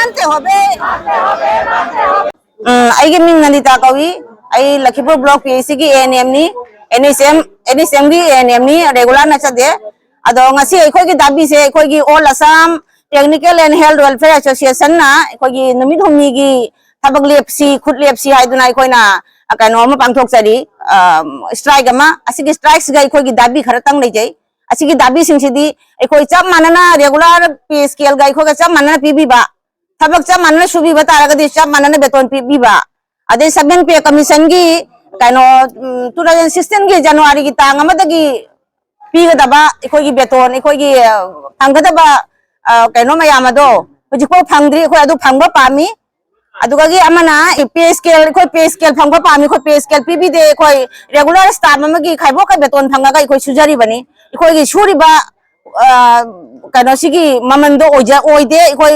मानते होबे आई मिंग नंदिता कवि आई लखीपुर ब्लॉक पीएसी की एएनएम नी एनएसएम की एएनएम नी रेगुलर न चदे अदो ngasi अखोई की दाबी से अखोई की all Assam technical and health welfare association ना अखोई की नुमित हुमनी की थबक लेपसी खुद लेपसी हाइदुना अखोइना कनो अमा पांगथोकसरी स्ट्राइक अमा असिगी स्ट्राइक्स गा अखोई की दाबी खरतंग लेजै असिगी दाबी सिंगसिदी अखोई चप मानना रेगुलर पे स्केल गा अखोई चप मानना पीबीबा थबक चप मानना सुबीबा तारगदी चप मानना बेतन पीबीबा अदे 7 पे कमीशन की कनो 2016 की जनवरी की तांग अमदगी पीगदबा अखोई की बेतन अखोई की फंगदबा कनो मयाम अदो हुजिको फंगद्री अखोई अदु फंगबा पामी अदुगागी अमना पे स्केल अखोई पे स्केल फंगबा पामी अखोई पे स्केल पीबीदे अखोई रेगुलर स्टाफ अमगी खाइबो का बेतन फंगागा अखोई सुजारी बनी अखोई की सुरिबा कनो सिगी ममंदो ओइदे अखोई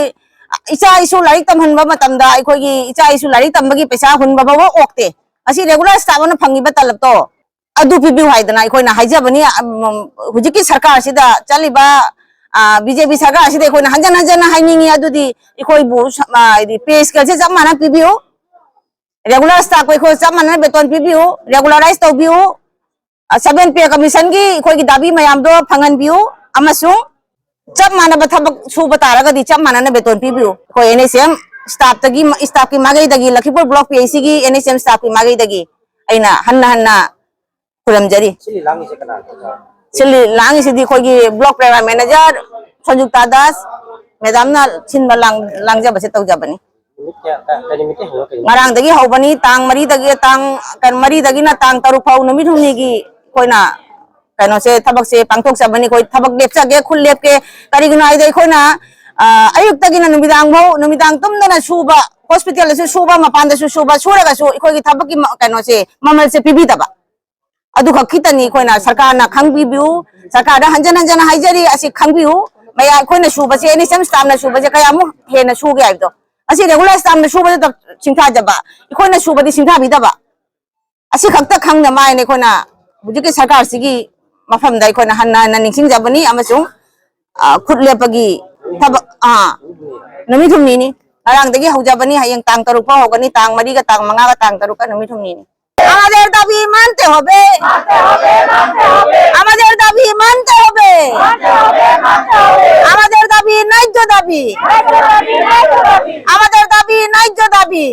इचा इशु लाइक तमहनबा मतमदा अखोई की इचा इशु लाइक तमबगी पैसा हुनबा वो ओक्ते असि रेगुलर स्टाफ न फंगिबा तलबतो अदु पिबि हाइदना अखोइना हाइजबनी हुजिकी सरकार सिदा चलिबा बीजेपी सरकार सिदा अखोइना हंजन हंजन हाइनिंगी अदुदी अखोई बु पे स्केल से जब माना पिबियो रेगुलर स्टाफ को अखोई जब माना बेतन पिबियो रेगुलराइज तौबियो 7 पे कमीशन की अखोई की दाबी मयाम दो फंगनबियो अमसुंग जब माना थबक सुब तारगदी जब माना बेतन पीबियो अखोई एनएसएम स्टाफ की मागई दगी लखीपुर ब्लॉक पीएसी की एनएसएम स्टाफ की मागई दगी अइना हन्ना हन्ना खुरमजरी सिली लांगी सिदी अखोई ब्लॉक प्रोग्राम मैनेजर संयुक्ता दास मैडम ना छिनबा लांगजबसे तौजबनी marangdagi haubani tang mari dagi tang kan mari dagi na tang taru phau numit humni gi koina kano se thabak se pangthok sabani koi thabak lepsa ge khul lep ke kari gna ai dai koina ayuk tagi na numidang tum na suba hospital se suba mapan da su suba sura ga su koi gi thabak ki kano se mamal se pibi daba adu khitani koina sarkar na khangbi biu sarkar da hanjan hanjan haijari asi khangbiu maya koina suba se any some staff na suba je kaya mu he na su ge ai do असी regular staff ने सुबह तक सिंथा जबा इकोना सुबह सिंथा भी दबा असी खक्ता खंग न माय ने कोना बुझे के सरकार सिगी मफम दा इकोना हन्ना न निसिंग जबनी अमसुंग खुद लेपगी तब नमी थुमनी नि अरांग दगी हौजबनी हयंग तांग तरुक पा होगनी तांग मरी का तांग मंगा का तांग तरुक का नमी थुमनी नि আমাদের দাবি মানতে হবে আমাদের দাবি মানতে হবে আমাদের দাবি ন্যায্য দাবি আমাদের দাবি ন্যায্য দাবি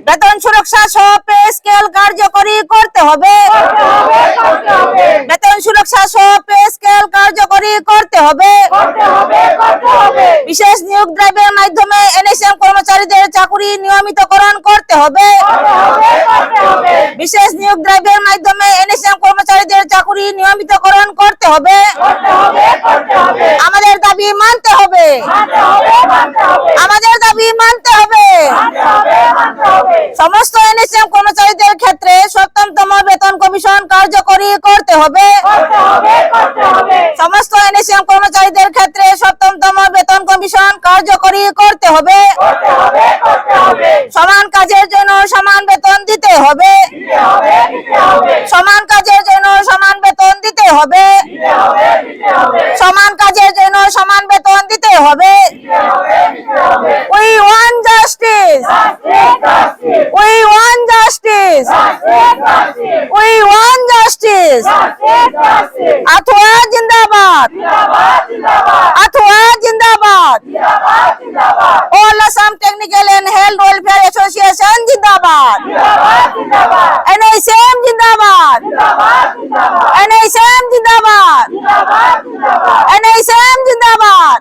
বেতন সুরক্ষা সহ পে স্কেল কার্যকরী করতে হবে বেতন সুরক্ষা সহ পে স্কেল কার্যকরী করতে হবে বিশেষ নিয়োগ দ্রব্যের মাধ্যমে এনএসএম কর্মচারীদের চাকরি নিয়মিতকরণ করতে হবে বিশেষ নিয়োগ দ্রব্যের মাধ্যমে এনএসএম কর্মচারীদের চাকরি নিয়মিতকরণ করতে হবে আমাদের দাবি মানতে হবে আমাদের দাবি মানতে হবে সমস্ত এনএসএম কর্মচারীদের ক্ষেত্রে ৭ম বেতন কমিশন কার্যকরী করতে হবে সমস্ত এনএসএম কর্মচারীদের ক্ষেত্রে ৭ম বেতন কমিশন কার্যকরী করতে হবে সমান কাজের জন্য সমান বেতন দিতে হবে সমান কাজের জন্য সমান বেতন দিতে হবে সমান কাজের জন্য সমান বেতন দিতে হবে we want justice we want justice we want justice अथवा जिंदाबाद अथवा जिंदाबाद all Assam technical and health welfare association जिंदाबाद एनएसएम जिंदाबाद एनएसएम जिंदाबाद एनएसएम जिंदाबाद